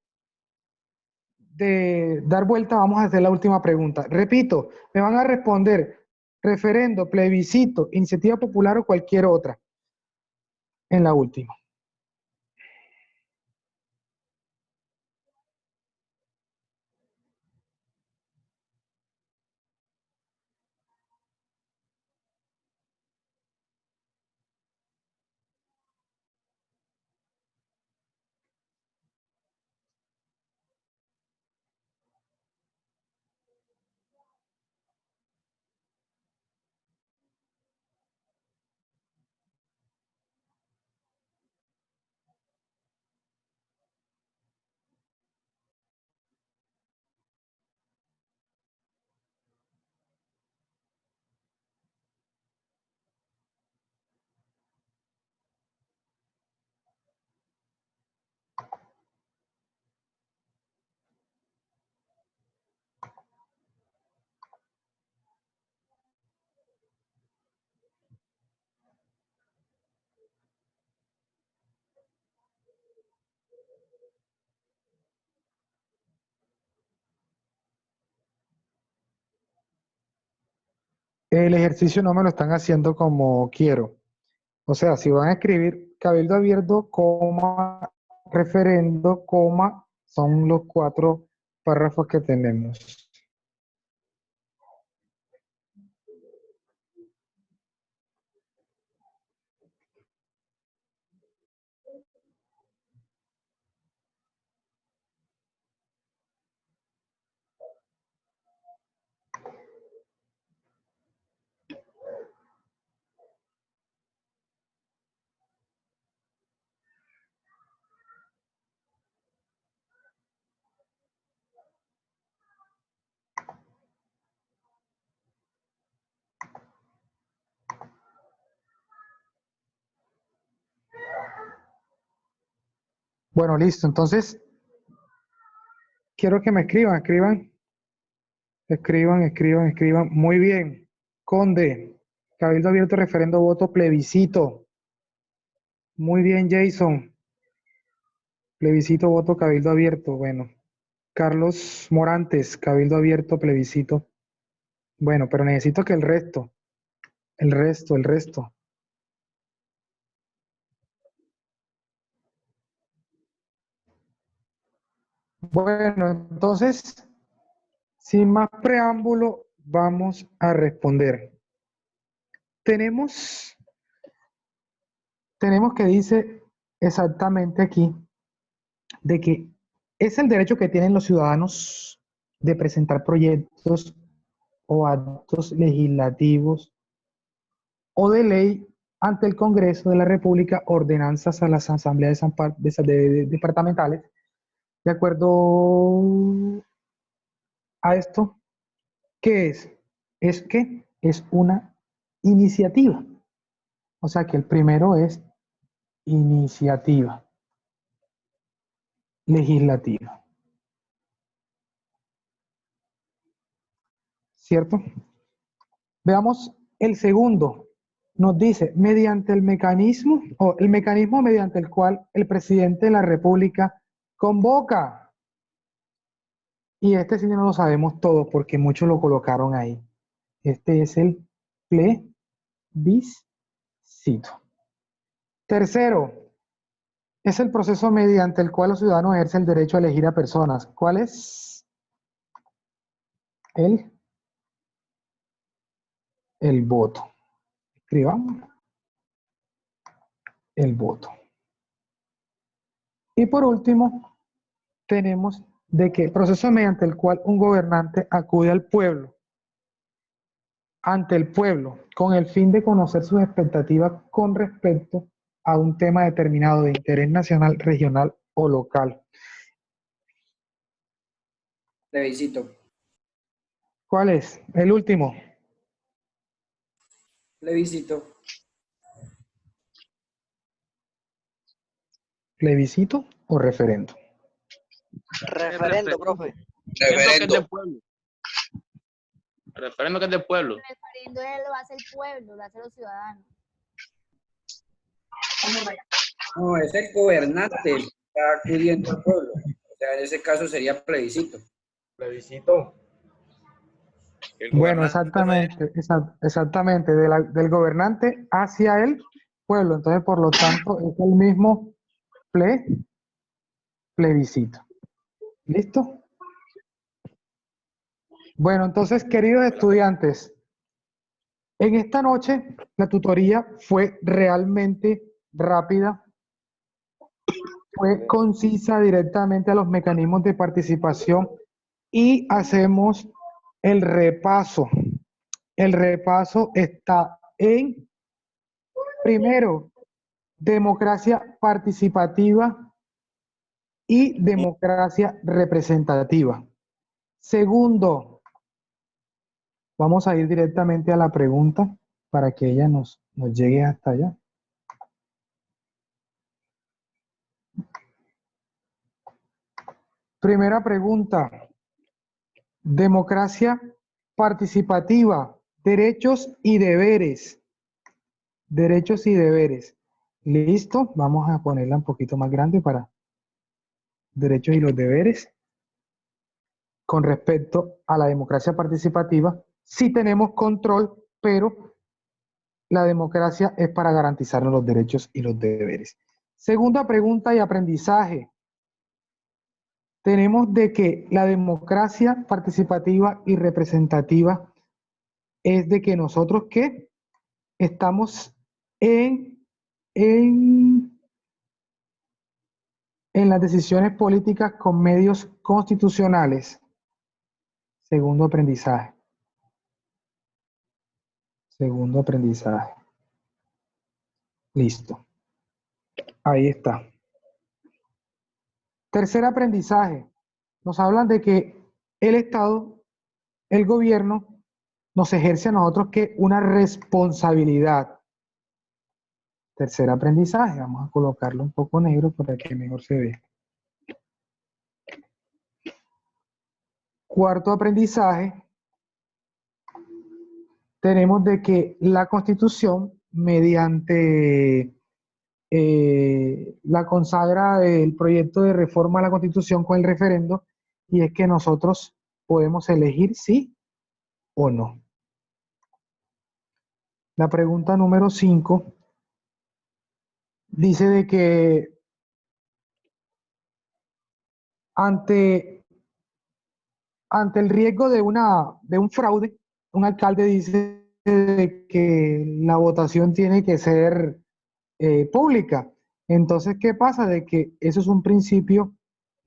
dar vuelta, vamos a hacer la última pregunta. Repito, me van a responder referendo, plebiscito, iniciativa popular o cualquier otra en la última. El ejercicio no me lo están haciendo como quiero. O sea, si van a escribir cabildo abierto, coma, referendo, coma, son los 4 párrafos que tenemos. Bueno, listo. Entonces, quiero que me escriban. Muy bien. Conde, cabildo abierto, referendo, voto, plebiscito. Muy bien, Jason. Plebiscito, voto, cabildo abierto. Bueno. Carlos Morantes, cabildo abierto, plebiscito. Bueno, pero necesito que el resto. Bueno, entonces, Sin más preámbulo, vamos a responder. Tenemos que dice exactamente aquí de que es el derecho que tienen los ciudadanos de presentar proyectos o actos legislativos o de ley ante el Congreso de la República, ordenanzas a las asambleas departamentales, de acuerdo a esto, ¿qué es? Es que es una iniciativa. O sea que el primero es iniciativa legislativa. ¿Cierto? Veamos el segundo. Nos dice, mediante el mecanismo mediante el cual el presidente de la República convoca. Y este sí no lo sabemos todos porque muchos lo colocaron ahí. Este es el plebiscito. Tercero, es el proceso mediante el cual los ciudadanos ejercen el derecho a elegir a personas. ¿Cuál es? El voto. Escribamos el voto. Y por último, tenemos de que el proceso mediante el cual un gobernante acude al pueblo, ante el pueblo, con el fin de conocer sus expectativas con respecto a un tema determinado de interés nacional, regional o local. Plebiscito. ¿Cuál es? El último. Plebiscito. ¿Plebiscito o referendo? Referendo, profe. Referendo. Que es del pueblo. El referendo que es del pueblo. El referendo lo hace el pueblo, lo hacen los ciudadanos. No, es el gobernante el que está acudiendo al pueblo. O sea, en ese caso sería plebiscito. Plebiscito. Bueno, exactamente, exactamente, del gobernante hacia el pueblo. Entonces, por lo tanto, es el mismo plebiscito. ¿Listo? Bueno, entonces, queridos estudiantes, en esta noche la tutoría fue realmente rápida, fue concisa directamente a los mecanismos de participación y hacemos el repaso. El repaso está en, primero, democracia participativa y democracia representativa. Segundo, vamos a ir directamente a la pregunta para que ella nos llegue hasta allá. Primera pregunta, democracia participativa, derechos y deberes. Derechos y deberes. ¿Listo? Vamos a ponerla un poquito más grande para derechos y los deberes. Con respecto a la democracia participativa, sí tenemos control, pero la democracia es para garantizarnos los derechos y los deberes. Segunda pregunta y aprendizaje. Tenemos de que la democracia participativa y representativa es de que nosotros ¿qué? Estamos en las decisiones políticas con medios constitucionales. Segundo aprendizaje. Segundo aprendizaje. Listo. Ahí está. Tercer aprendizaje. Nos hablan de que el Estado, el gobierno, nos ejerce a nosotros que una responsabilidad. Tercer aprendizaje. Vamos a colocarlo un poco negro para que mejor se vea. Cuarto aprendizaje. Tenemos de que la Constitución, mediante la consagra el proyecto de reforma a la Constitución con el referendo, y es que nosotros podemos elegir sí o no. La pregunta número 5 dice de que ante ante el riesgo de un fraude, un alcalde dice de que la votación tiene que ser pública. Entonces, ¿qué pasa? De que eso es un principio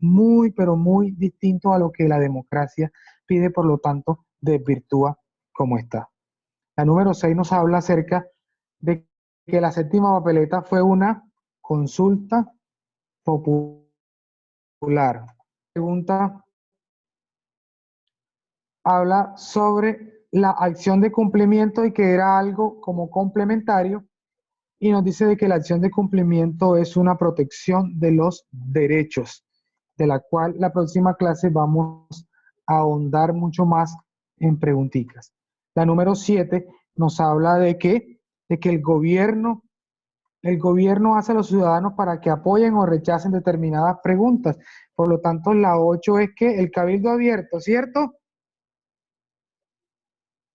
muy, pero muy distinto a lo que la democracia pide, por lo tanto, desvirtúa como está. La número 6 nos habla acerca de que la séptima papeleta fue una consulta popular. Pregunta habla sobre la acción de cumplimiento y que era algo como complementario, y nos dice de que la acción de cumplimiento es una protección de los derechos, de la cual la próxima clase vamos a ahondar mucho más en preguntitas. La número 7 nos habla de que el gobierno hace a los ciudadanos para que apoyen o rechacen determinadas preguntas. Por lo tanto, la 8 es que el cabildo abierto, ¿cierto?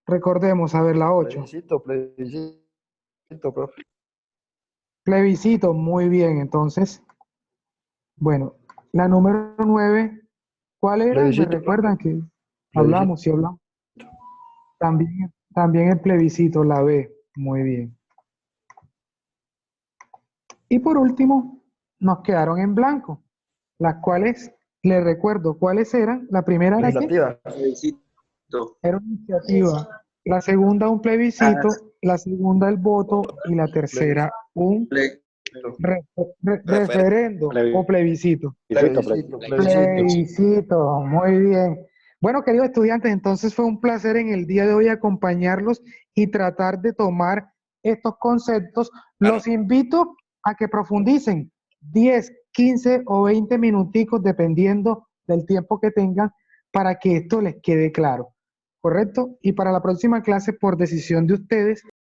Recordemos, a ver, la 8. Plebiscito, profe. Plebiscito, muy bien. Entonces, bueno, la número 9, ¿cuál era? ¿Me Plebiscito, recuerdan que Plebiscito. hablamos? Sí, hablamos. También el plebiscito, la B. Muy bien. Y por último, nos quedaron en blanco, las cuales, les recuerdo, ¿cuáles eran? La primera era ¿qué? Legislativa. Era una iniciativa. La segunda, un plebiscito. La segunda, el voto. Y la tercera, un referendo o plebiscito. Plebiscito, muy bien. Bueno, queridos estudiantes, entonces fue un placer en el día de hoy acompañarlos y tratar de tomar estos conceptos. Los invito a que profundicen 10, 15 o 20 minuticos, dependiendo del tiempo que tengan, para que esto les quede claro. ¿Correcto? Y para la próxima clase, por decisión de ustedes,